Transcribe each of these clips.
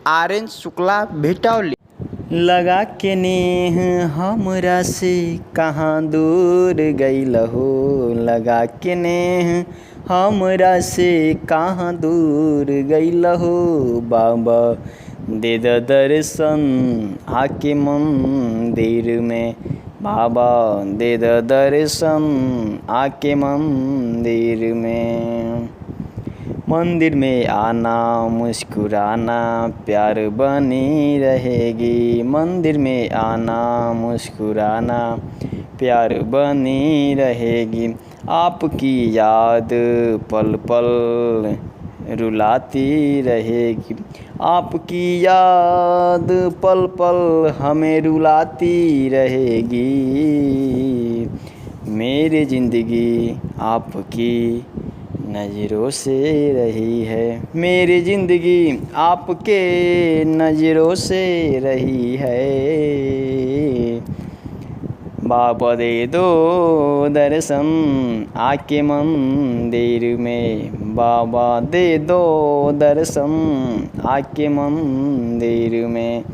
आर्यन शुक्ला भेटौली। लगा के नेह हमरा से कहाँ दूर गइल हो, लगा के नेह हमरा से कहाँ दूर गइल हो। बाबा दे द दर्शन आके मंदिर में, बाबा दे द दर्शन आके मंदिर में। मंदिर में आना मुस्कुराना प्यार बनी रहेगी, मंदिर में आना मुस्कुराना प्यार बनी रहेगी। आपकी याद पल पल रुलाती रहेगी, आपकी याद पल पल हमें रुलाती रहेगी। मेरी ज़िंदगी आपकी नज़रों से रही है, मेरी ज़िंदगी आपके नज़रों से रही है। बाबा दे दो दर्शन आके मंदिर में, बाबा दे दो दर्शन आके मंदिर में।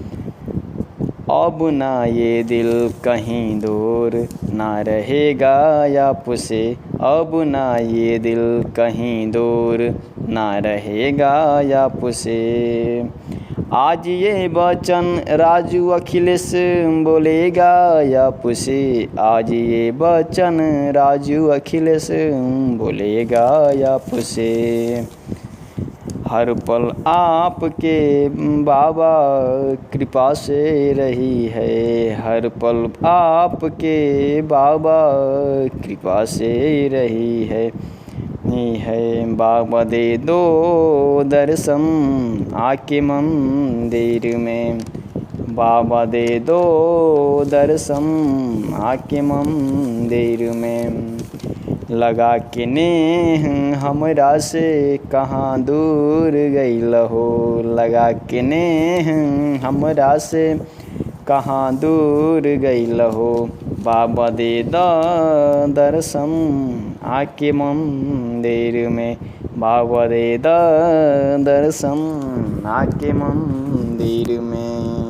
अब ना ये दिल कहीं दूर ना रहेगा आपसे, अब ना ये दिल कहीं दूर ना रहेगा आपसे। आज ये वचन राजू अखिलेश बोलेगा आपसे, आज ये वचन राजू अखिलेश बोलेगा आपसे। हर पल आपके बाबा कृपा से रही है, हर पल आपके बाबा कृपा से रही है। बाबा दे दो दर्शन आके मंदिर में, बाबा दे दो दर्शन आके मंदिर में। लगा के नेह हमरा से कहाँ दूर गइल हो, लगा के नेह हमरा से कहाँ दूर गइल हो। बाबा दे द दर्शन आके मंदिर में, बाबा दे द दर्शन आके मंदिर में।